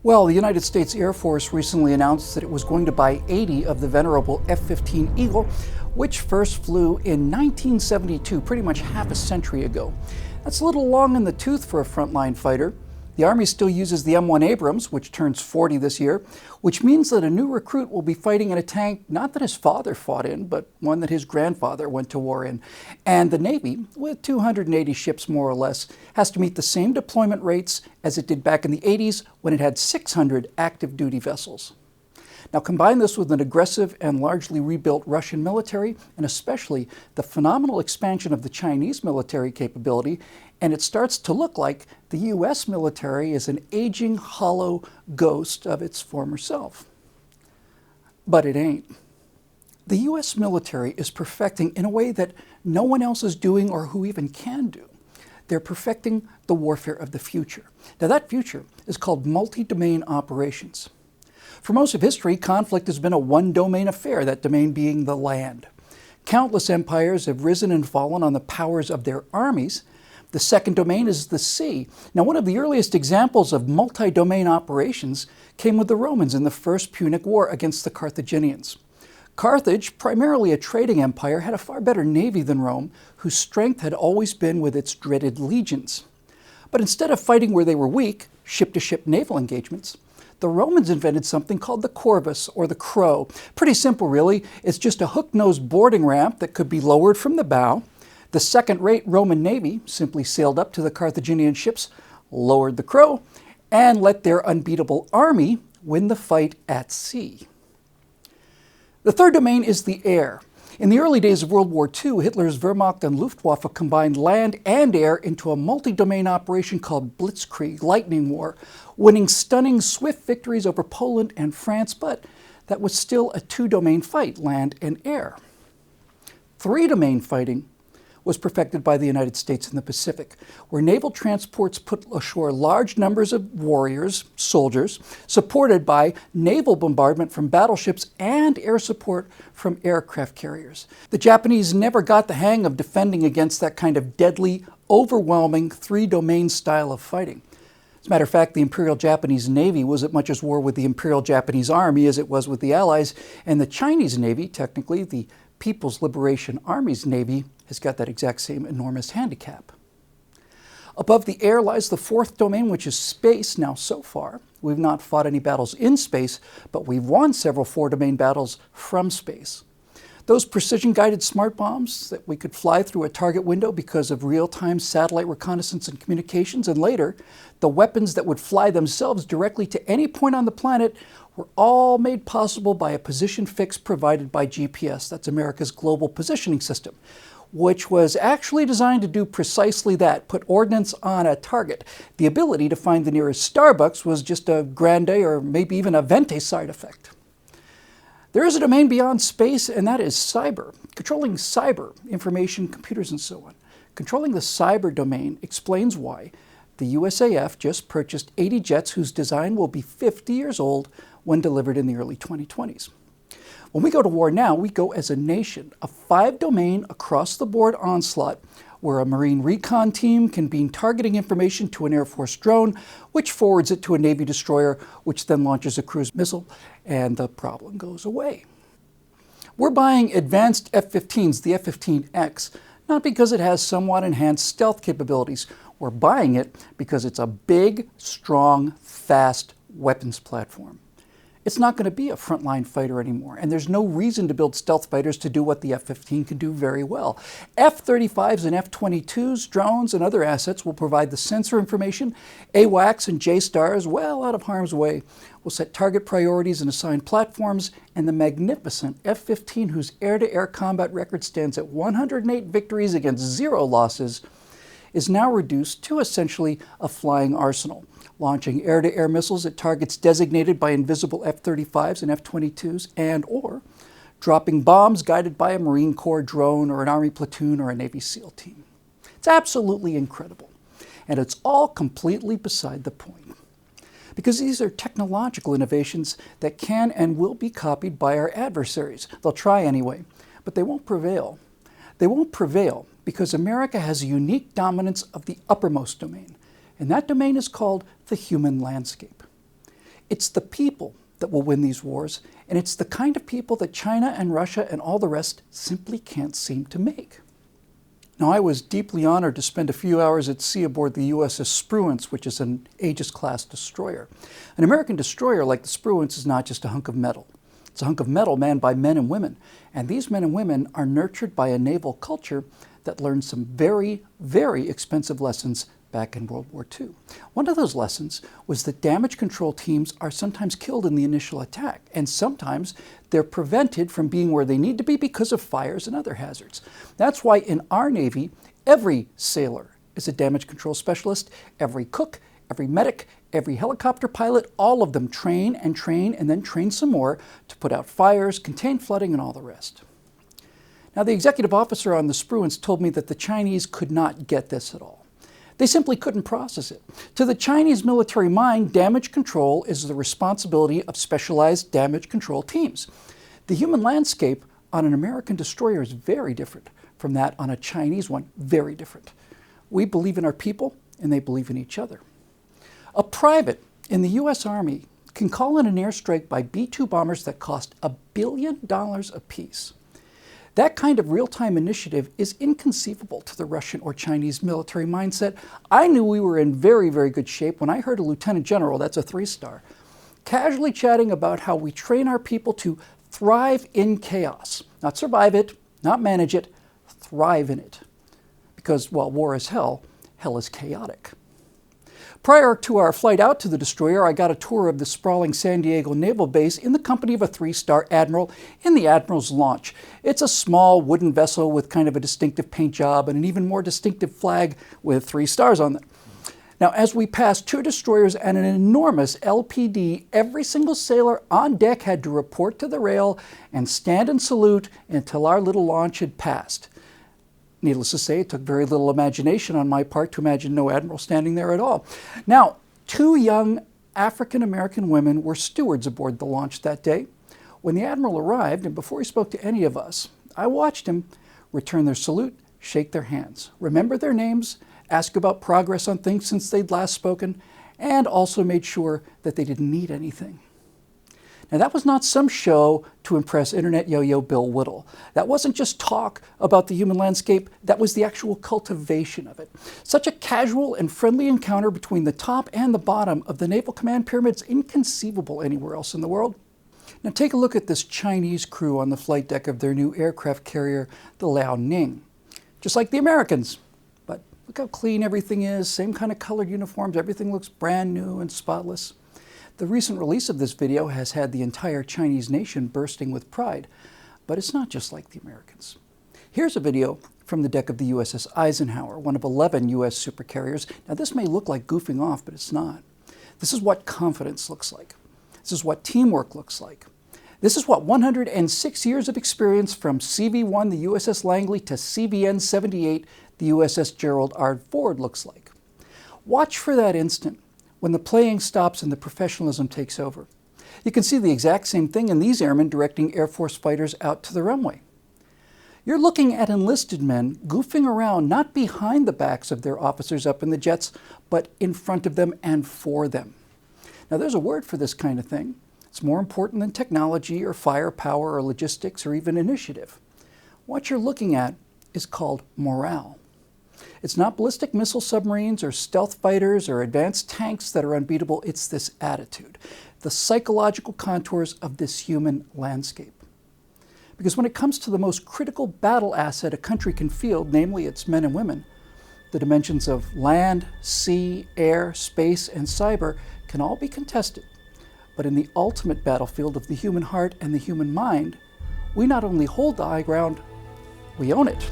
Well, the United States Air Force recently announced that it was going to buy 80 of the venerable F-15 Eagle, which first flew in 1972, pretty much half a century ago. That's a little long in the tooth for a frontline fighter. The Army still uses the M1 Abrams, which turns 40 this year, which means that a new recruit will be fighting in a tank not that his father fought in, but one that his grandfather went to war in. And the Navy, with 280 ships more or less, has to meet the same deployment rates as it did back in the 80s when it had 600 active duty vessels. Now combine this with an aggressive and largely rebuilt Russian military, and especially the phenomenal expansion of the Chinese military capability, and it starts to look like the US military is an aging, hollow ghost of its former self. But it ain't. The US military is perfecting in a way that no one else is doing or who even can do. They're perfecting the warfare of the future. Now that future is called multi-domain operations. For most of history, conflict has been a one-domain affair, that domain being the land. Countless empires have risen and fallen on the powers of their armies. The second domain is the sea. Now, one of the earliest examples of multi-domain operations came with the Romans in the First Punic War against the Carthaginians. Carthage, primarily a trading empire, had a far better navy than Rome, whose strength had always been with its dreaded legions. But instead of fighting where they were weak, ship-to-ship naval engagements, the Romans invented something called the corvus, or the crow. Pretty simple, really. It's just a hook-nosed boarding ramp that could be lowered from the bow. The second-rate Roman navy simply sailed up to the Carthaginian ships, lowered the crow, and let their unbeatable army win the fight at sea. The third domain is the air. In the early days of World War II, Hitler's Wehrmacht and Luftwaffe combined land and air into a multi-domain operation called Blitzkrieg, Lightning War, winning stunning, swift victories over Poland and France, but that was still a two-domain fight, land and air. Three-domain fighting was perfected by the United States in the Pacific, where naval transports put ashore large numbers of warriors, soldiers, supported by naval bombardment from battleships and air support from aircraft carriers. The Japanese never got the hang of defending against that kind of deadly, overwhelming three-domain style of fighting. As a matter of fact, the Imperial Japanese Navy was as much as war with the Imperial Japanese Army as it was with the Allies, and the Chinese Navy, technically the People's Liberation Army's Navy, has got that exact same enormous handicap. Above the air lies the fourth domain, which is space. Now, so far, we've not fought any battles in space, but we've won several four-domain battles from space. Those precision-guided smart bombs that we could fly through a target window because of real-time satellite reconnaissance and communications, and later, the weapons that would fly themselves directly to any point on the planet were all made possible by a position fix provided by GPS. That's America's Global Positioning System, which was actually designed to do precisely that, put ordnance on a target. The ability to find the nearest Starbucks was just a grande or maybe even a vente side effect. There is a domain beyond space, and that is cyber. Controlling cyber, information, computers, and so on. Controlling the cyber domain explains why the USAF just purchased 80 jets whose design will be 50 years old when delivered in the early 2020s. When we go to war now, we go as a nation, a five-domain, across-the-board onslaught where a Marine recon team can beam targeting information to an Air Force drone, which forwards it to a Navy destroyer, which then launches a cruise missile, and the problem goes away. We're buying advanced F-15s, the F-15X, not because it has somewhat enhanced stealth capabilities. We're buying it because it's a big, strong, fast weapons platform. It's not going to be a frontline fighter anymore, and there's no reason to build stealth fighters to do what the F-15 can do very well. F-35s and F-22s, drones, and other assets will provide the sensor information. AWACS and JSTARS, well out of harm's way, will set target priorities and assign platforms, and the magnificent F-15, whose air-to-air combat record stands at 108 victories against 0 losses, is now reduced to essentially a flying arsenal, launching air-to-air missiles at targets designated by invisible F-35s and F-22s, and/or dropping bombs guided by a Marine Corps drone or an Army platoon or a Navy SEAL team. It's absolutely incredible, and it's all completely beside the point. Because these are technological innovations that can and will be copied by our adversaries. They'll try anyway, but they won't prevail. They won't prevail because America has a unique dominance of the uppermost domain, and that domain is called the human landscape. It's the people that will win these wars, and it's the kind of people that China and Russia and all the rest simply can't seem to make. Now, I was deeply honored to spend a few hours at sea aboard the USS Spruance, which is an Aegis-class destroyer. An American destroyer like the Spruance is not just a hunk of metal. It's a hunk of metal manned by men and women, and these men and women are nurtured by a naval culture that learned some very, very expensive lessons back in World War II. One of those lessons was that damage control teams are sometimes killed in the initial attack, and sometimes they're prevented from being where they need to be because of fires and other hazards. That's why in our Navy, every sailor is a damage control specialist, every cook, every medic, every helicopter pilot, all of them train and then train some more to put out fires, contain flooding, and all the rest. Now, the executive officer on the Spruance told me that the Chinese could not get this at all. They simply couldn't process it. To the Chinese military mind, damage control is the responsibility of specialized damage control teams. The human landscape on an American destroyer is very different from that on a Chinese one, very different. We believe in our people, and they believe in each other. A private in the U.S. Army can call in an airstrike by B-2 bombers that cost $1 billion apiece. That kind of real-time initiative is inconceivable to the Russian or Chinese military mindset. I knew we were in very, very good shape when I heard a lieutenant general, that's a 3-star, casually chatting about how we train our people to thrive in chaos. Not survive it, not manage it, thrive in it. Because while war is hell, hell is chaotic. Prior to our flight out to the destroyer, I got a tour of the sprawling San Diego Naval Base in the company of a 3-star admiral in the admiral's launch. It's a small wooden vessel with kind of a distinctive paint job and an even more distinctive flag with 3 stars on it. Now, as we passed 2 destroyers and an enormous LPD, every single sailor on deck had to report to the rail and stand and salute until our little launch had passed. Needless to say, it took very little imagination on my part to imagine no admiral standing there at all. Now, 2 young African-American women were stewards aboard the launch that day. When the admiral arrived, and before he spoke to any of us, I watched him return their salute, shake their hands, remember their names, ask about progress on things since they'd last spoken, and also made sure that they didn't need anything. Now, that was not some show to impress internet yo-yo Bill Whittle. That wasn't just talk about the human landscape, that was the actual cultivation of it. Such a casual and friendly encounter between the top and the bottom of the Naval Command Pyramid is inconceivable anywhere else in the world. Now, take a look at this Chinese crew on the flight deck of their new aircraft carrier, the Liaoning. Just like the Americans. But look how clean everything is, same kind of colored uniforms, everything looks brand new and spotless. The recent release of this video has had the entire Chinese nation bursting with pride, but it's not just like the Americans. Here's a video from the deck of the USS Eisenhower, one of 11 U.S. supercarriers. Now, this may look like goofing off, but it's not. This is what confidence looks like. This is what teamwork looks like. This is what 106 years of experience from CV-1, the USS Langley, to CVN-78, the USS Gerald R. Ford looks like. Watch for that instant when the playing stops and the professionalism takes over. You can see the exact same thing in these airmen directing Air Force fighters out to the runway. You're looking at enlisted men goofing around not behind the backs of their officers up in the jets, but in front of them and for them. Now, there's a word for this kind of thing. It's more important than technology or firepower or logistics or even initiative. What you're looking at is called morale. It's not ballistic missile submarines or stealth fighters or advanced tanks that are unbeatable. It's this attitude, the psychological contours of this human landscape. Because when it comes to the most critical battle asset a country can field, namely its men and women, the dimensions of land, sea, air, space, and cyber can all be contested. But in the ultimate battlefield of the human heart and the human mind, we not only hold the high ground, we own it.